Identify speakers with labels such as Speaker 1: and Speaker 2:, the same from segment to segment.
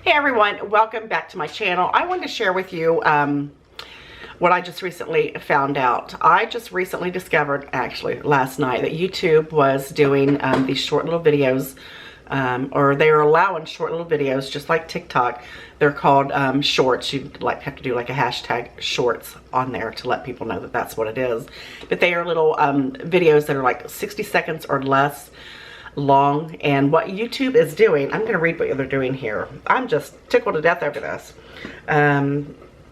Speaker 1: Hey everyone, welcome back to my channel. I wanted to share with you what I just recently found out. I just recently discovered, actually last night, that YouTube was doing these short little videos, or they are allowing short little videos just like TikTok. They're called shorts. You have to do like a hashtag shorts on there to let people know that that's what it is. But they are little videos that are like 60 seconds or less long. And what YouTube is doing, I'm going to read what they're doing here. I'm just tickled to death over this.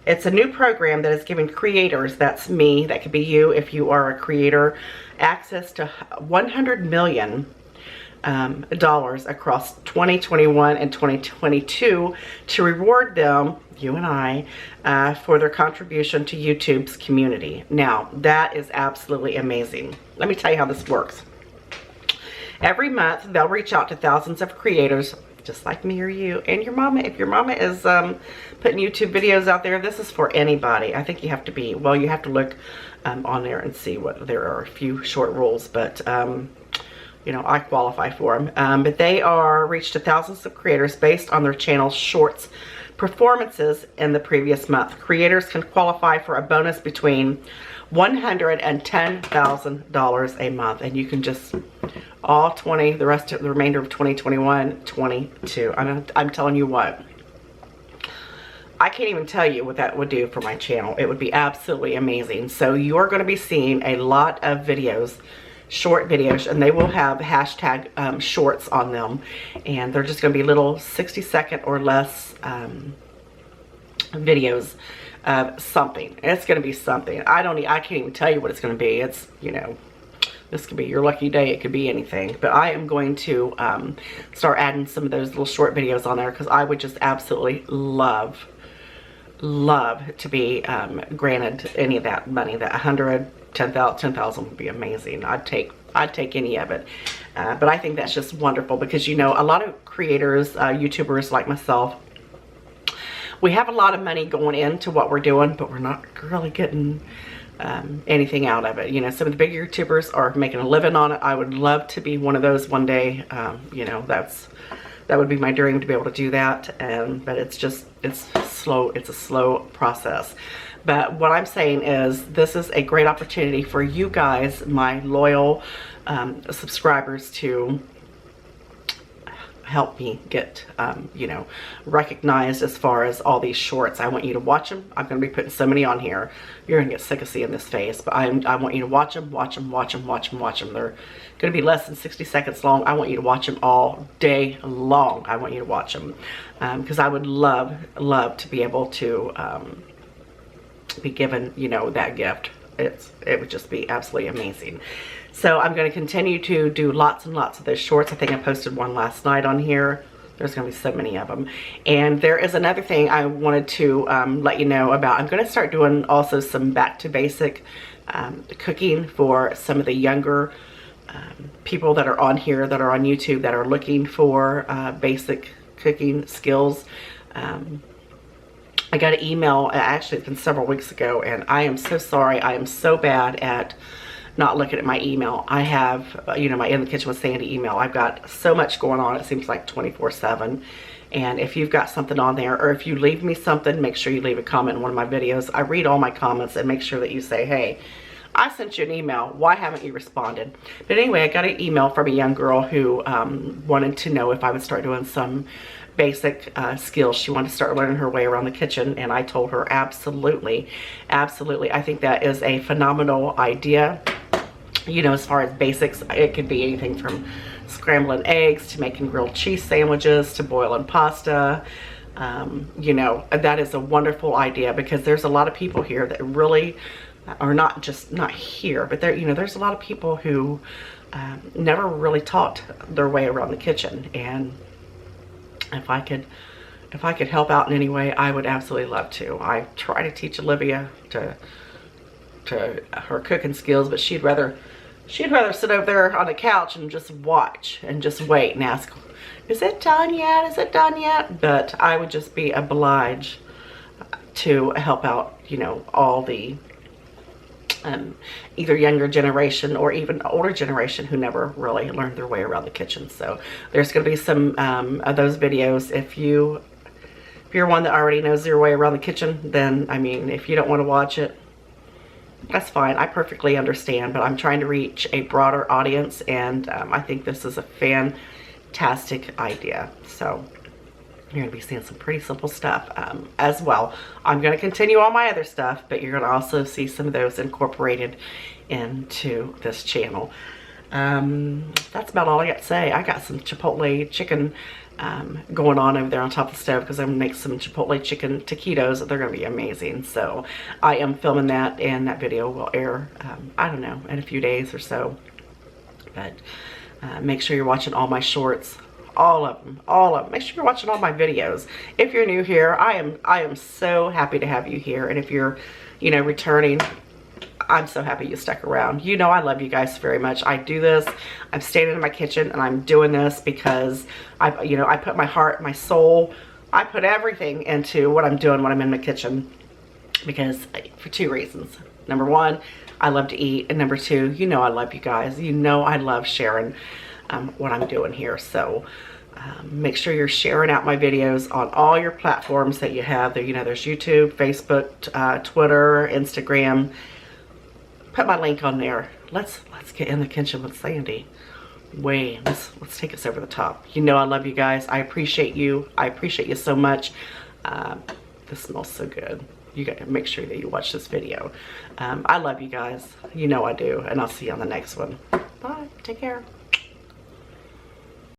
Speaker 1: It's a new program that is giving creators, that's me, that could be you if you are a creator, access to $100 million across 2021 and 2022 to reward them, you and I, for their contribution to YouTube's community. Now, that is absolutely amazing. Let me tell you how this works. Every month, they'll reach out to thousands of creators, just like me or you, and your mama. If your mama is putting YouTube videos out there, this is for anybody. I think you have to be, well, you have to look on there and see what, there are a few short rules, but, you know, I qualify for them. But they are reached to thousands of creators based on their channel's shorts performances in the previous month. Creators can qualify for a bonus between $100 and $10,000 a month, and you can just all 20, the remainder of 2021, 22. I'm telling you what, I can't even tell you what that would do for my channel. It would be absolutely amazing. So you're going to be seeing a lot of videos, short videos, and they will have hashtag shorts on them, and they're just going to be little 60-second or less videos of something. It's going to be something. I can't even tell you what it's going to be. It's, you know, this could be your lucky day. It could be anything. But I am going to start adding some of those little short videos on there, because I would just absolutely love to be granted any of that money. That 100, 10,000 would be amazing. I'd take any of it. But I think that's just wonderful, because, you know, a lot of creators, YouTubers like myself, we have a lot of money going into what we're doing, but we're not really getting anything out of it. You know, some of the big YouTubers are making a living on it. I would love to be one of those one day. You know, that would be my dream, to be able to do that. But it's slow. It's a slow process. But what I'm saying is, this is a great opportunity for you guys, my loyal subscribers, to help me get, you know, recognized as far as all these shorts. I want you to watch them. I'm going to be putting so many on here. You're going to get sick of seeing this face, but I want you to watch them, watch them, watch them, watch them, watch them. They're going to be less than 60 seconds long. I want you to watch them all day long. I want you to watch them, because I would love to be able to be given, you know, that gift. It would just be absolutely amazing. So I'm going to continue to do lots and lots of those shorts. I think I posted one last night on here. There's going to be so many of them. And there is another thing I wanted to let you know about. I'm going to start doing also some back to basic cooking for some of the younger people that are on here, that are on YouTube, that are looking for basic cooking skills. I got an email, actually it's been several weeks ago, and I am so sorry. I am so bad at not looking at my email. I have, you know, my In the Kitchen with Sandy email. I've got so much going on. It seems like 24/7. And if you've got something on there, or if you leave me something, make sure you leave a comment in one of my videos. I read all my comments and make sure that you say, hey, I sent you an email. Why haven't you responded? But anyway, I got an email from a young girl who wanted to know if I would start doing some basic skills. She wanted to start learning her way around the kitchen, and I told her absolutely, absolutely. I think that is a phenomenal idea. You know, as far as basics, it could be anything from scrambling eggs to making grilled cheese sandwiches to boiling pasta. You know, that is a wonderful idea, because there's a lot of people here that really are not here, but there, you know, there's a lot of people who never really taught their way around the kitchen. And if I could help out in any way, I would absolutely love to. I try to teach Olivia to her cooking skills, but she'd rather sit over there on the couch and just watch and just wait and ask, is it done yet? Is it done yet? But I would just be obliged to help out, you know, all the either younger generation or even older generation who never really learned their way around the kitchen. So there's going to be some of those videos. If you If you're one that already knows your way around the kitchen, then, I mean, if you don't want to watch it, that's fine. I perfectly understand, but I'm trying to reach a broader audience, and I think this is a fantastic idea. So you're going to be seeing some pretty simple stuff as well. I'm going to continue all my other stuff, but you're going to also see some of those incorporated into this channel. That's about all I got to say. I got some Chipotle chicken going on over there on top of the stove because I'm going to make some Chipotle chicken taquitos. They're going to be amazing. So I am filming that, and that video will air, I don't know, in a few days or so. But make sure you're watching all my shorts. All of them, all of them. Make sure you're watching all my videos. If you're new here, I am so happy to have you here. And if you're, you know, returning, I'm so happy you stuck around. You know I love you guys very much. I do this. I'm standing in my kitchen and I'm doing this because I put my heart, my soul, I put everything into what I'm doing when I'm in my kitchen, because for two reasons. Number one, I love to eat, and number two, you know I love you guys. You know I love sharing what I'm doing here. So make sure you're sharing out my videos on all your platforms that you have. There, you know, there's YouTube, Facebook, Twitter, Instagram. Put my link on there. Let's get in the kitchen with Sandy. Wait, let's take us over the top. You know I love you guys. I appreciate you. I appreciate you so much. This smells so good. You got to make sure that you watch this video. I love you guys. You know I do, and I'll see you on the next one. Bye. Take care.